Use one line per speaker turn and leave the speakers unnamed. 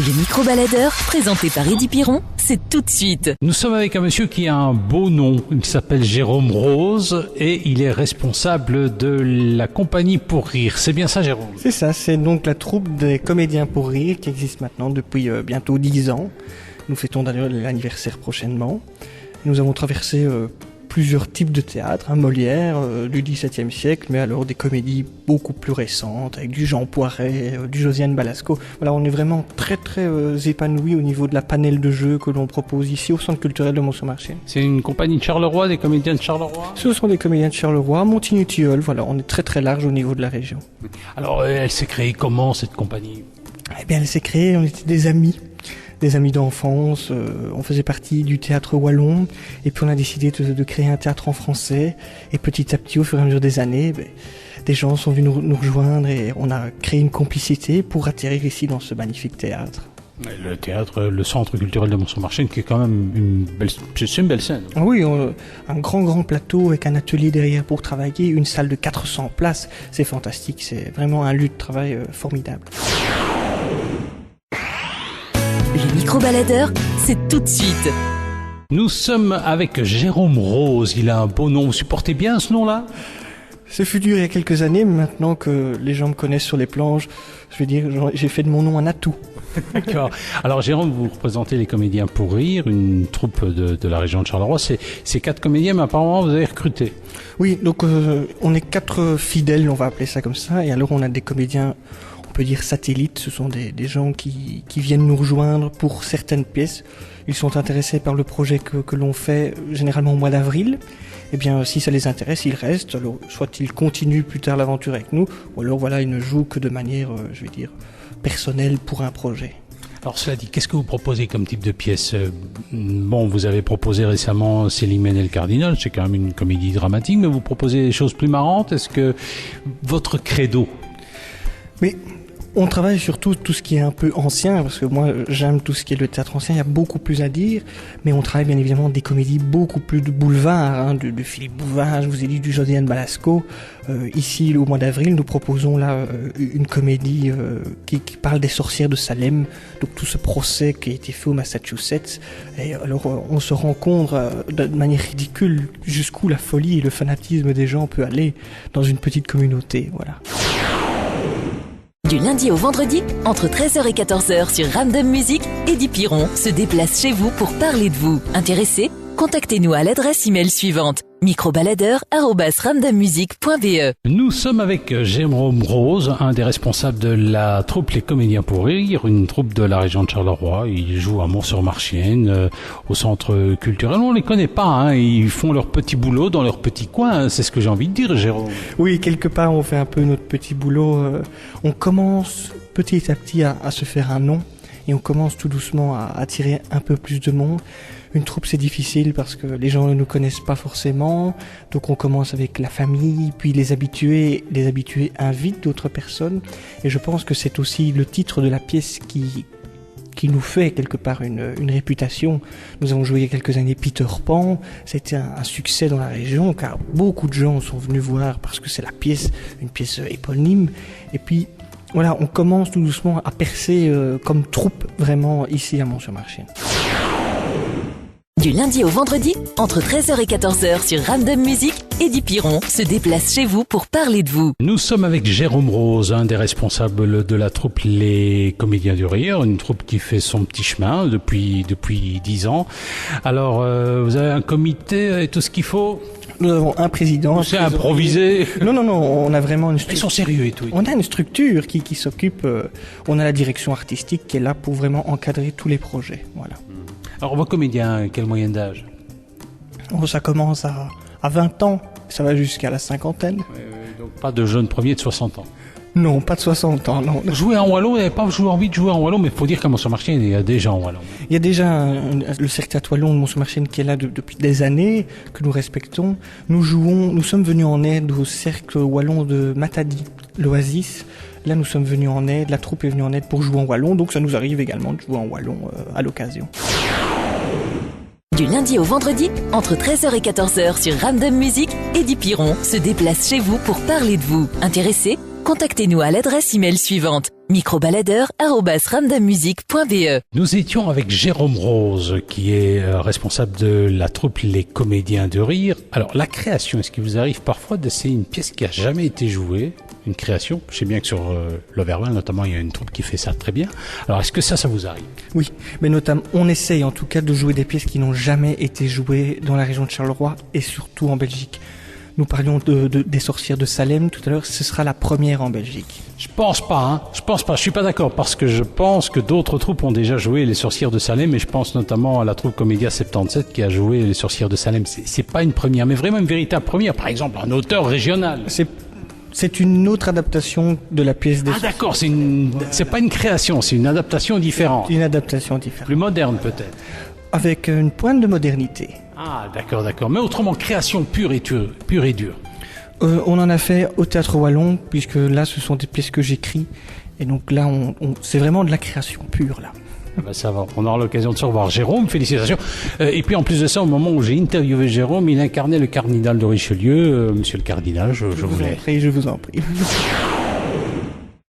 Les micro-baladeurs, présentés par Eddy Piron, c'est tout de suite.
Nous sommes avec un monsieur qui a un beau nom. Il s'appelle Jérôme Rose et il est responsable de la compagnie Pour Rire. C'est bien ça, Jérôme?
C'est ça, c'est donc la troupe des comédiens Pour Rire qui existe maintenant depuis bientôt 10 ans. Nous fêtons d'ailleurs l'anniversaire prochainement. Nous avons traversé plusieurs types de théâtre, Molière du XVIIe siècle, mais alors des comédies beaucoup plus récentes, avec du Jean Poiret, du Josiane Balasco. Voilà, on est vraiment très épanouis au niveau de la panel de jeux que l'on propose ici au Centre culturel de Mont-sur-Marchienne.
C'est une compagnie de Charleroi, des comédiens de Charleroi?
Ce sont des comédiens de Charleroi, Montigny-Tilleul, voilà, on est très large au niveau de la région.
Alors, elle s'est créée comment, cette compagnie?
Eh bien, elle s'est créée, on était des amis d'enfance, on faisait partie du théâtre wallon, et puis on a décidé de créer un théâtre en français, et petit à petit, au fur et à mesure des années, des gens sont venus nous rejoindre, et on a créé une complicité pour atterrir ici dans ce magnifique théâtre.
Le théâtre, le Centre culturel de Mont-sur-Marchienne, qui est quand même une belle scène.
Ah oui, un grand plateau avec un atelier derrière pour travailler, une salle de 400 places, c'est fantastique, c'est vraiment un lieu de travail formidable.
Les micro-baladeurs, c'est tout de suite.
Nous sommes avec Jérôme Rose. Il a un beau nom. Vous supportez bien ce nom-là?
Ce fut dur il y a quelques années, mais maintenant que les gens me connaissent sur les planches, je veux dire, j'ai fait de mon nom un atout.
D'accord. Alors Jérôme, vous représentez les comédiens Pour Rire, une troupe de la région de Charleroi. C'est 4 comédiens, mais apparemment vous avez recruté.
Oui, donc on est 4 fidèles, on va appeler ça comme ça, et alors on a des comédiens, on peut dire satellites, ce sont des gens qui viennent nous rejoindre pour certaines pièces. Ils sont intéressés par le projet que l'on fait généralement au mois d'avril. Eh bien, si ça les intéresse, ils restent. Alors, soit ils continuent plus tard l'aventure avec nous, ou alors voilà, ils ne jouent que de manière, je vais dire, personnelle pour un projet.
Alors cela dit, qu'est-ce que vous proposez comme type de pièce? Bon, vous avez proposé récemment Célimène et le Cardinal, c'est quand même une comédie dramatique, mais vous proposez des choses plus marrantes. Est-ce que votre credo?
Mais on travaille surtout tout ce qui est un peu ancien, parce que moi j'aime tout ce qui est le théâtre ancien, il y a beaucoup plus à dire, mais on travaille bien évidemment des comédies beaucoup plus de boulevard, de Philippe Bouvard, je vous ai dit du Josiane Balasco. Ici, au mois d'avril, nous proposons là une comédie qui parle des sorcières de Salem, donc tout ce procès qui a été fait au Massachusetts. Et alors on se rend compte de manière ridicule jusqu'où la folie et le fanatisme des gens peut aller dans une petite communauté, voilà.
Du lundi au vendredi, entre 13h et 14h sur Random Music, Eddy Piron se déplace chez vous pour parler de vous. Intéressé? Contactez-nous à l'adresse email suivante: microbaladeur@randommusic.be.
Nous sommes avec Jérôme Rose, un des responsables de la troupe Les Comédiens Pour Rire, une troupe de la région de Charleroi. Ils jouent à Mont-sur-Marchienne, au centre culturel. On les connaît pas, hein. Ils font leur petit boulot dans leur petit coin. C'est ce que j'ai envie de dire, Jérôme.
Oui, quelque part, on fait un peu notre petit boulot. On commence petit à petit à se faire un nom, et on commence tout doucement à attirer un peu plus de monde. Une troupe, c'est difficile parce que les gens ne nous connaissent pas forcément, donc on commence avec la famille, puis les habitués invitent d'autres personnes, et je pense que c'est aussi le titre de la pièce qui nous fait quelque part une réputation. Nous avons joué il y a quelques années Peter Pan, c'était un succès dans la région, car beaucoup de gens sont venus voir parce que c'est une pièce éponyme, et puis voilà, on commence tout doucement à percer comme troupe vraiment ici à Mont-sur-Marchienne.
Du lundi au vendredi, entre 13h et 14h sur Random Music, Eddy Piron se déplace chez vous pour parler de vous.
Nous sommes avec Jérôme Rose, un des responsables de la troupe Les Comédiens du Rire, une troupe qui fait son petit chemin depuis 10 ans. Alors, vous avez un comité et tout ce qu'il faut?
Nous avons un président.
C'est improvisé?
Non, on a vraiment une structure.
Ils sont sérieux et tout.
On a une structure qui s'occupe, on a la direction artistique qui est là pour vraiment encadrer tous les projets, voilà.
Alors, vos comédiens, quelle moyenne d'âge?
Ça commence à 20 ans, ça va jusqu'à la cinquantaine.
Donc pas de jeunes premiers de 60 ans?
Non, pas de 60 ans, non.
Jouer en wallon, vous n'avez pas envie de jouer en wallon, mais il faut dire qu'à Mont-sur-Marchienne, il y a déjà en wallon.
Il y a déjà le cercle théâtre wallon de Mont-sur-Marchienne qui est là depuis des années, que nous respectons. Nous sommes venus en aide au cercle wallon de Matadi, l'Oasis. Là, nous sommes venus en aide, la troupe est venue en aide pour jouer en wallon, donc ça nous arrive également de jouer en wallon à l'occasion.
Du lundi au vendredi, entre 13h et 14h sur Random Music, Eddy Piron se déplace chez vous pour parler de vous. Intéressé? Contactez-nous à l'adresse email suivante microbaladeur@ramdammusique.be.
Nous étions avec Jérôme Rose, qui est responsable de la troupe Les Comédiens de Rire. Alors, la création, est-ce qu'il vous arrive parfois d'essayer une pièce qui a jamais été jouée, une création? Je sais bien que sur l'Overwell, notamment, il y a une troupe qui fait ça très bien. Alors, est-ce que ça vous arrive?
Oui, mais notamment, on essaye en tout cas de jouer des pièces qui n'ont jamais été jouées dans la région de Charleroi et surtout en Belgique. Nous parlions des sorcières de Salem tout à l'heure, ce sera la première en Belgique.
Je pense pas, je suis pas d'accord, parce que je pense que d'autres troupes ont déjà joué les sorcières de Salem, et je pense notamment à la troupe Comédia 77 qui a joué les sorcières de Salem. C'est pas une première, mais vraiment une véritable première, par exemple un auteur régional.
C'est une autre adaptation de la pièce des...
Ah d'accord, c'est pas une création, c'est une adaptation différente.
Une adaptation différente.
Plus moderne peut-être.
Avec une pointe de modernité.
Ah d'accord. Mais autrement, création pure et dure.
On en a fait au Théâtre Wallon, puisque là, ce sont des pièces que j'écris. Et donc là, c'est vraiment de la création pure, là.
Ah ben ça va, on aura l'occasion de se revoir. Jérôme, félicitations. Et puis en plus de ça, au moment où j'ai interviewé Jérôme, il incarnait le cardinal de Richelieu. Monsieur le cardinal, je voulais...
Je vous en prie.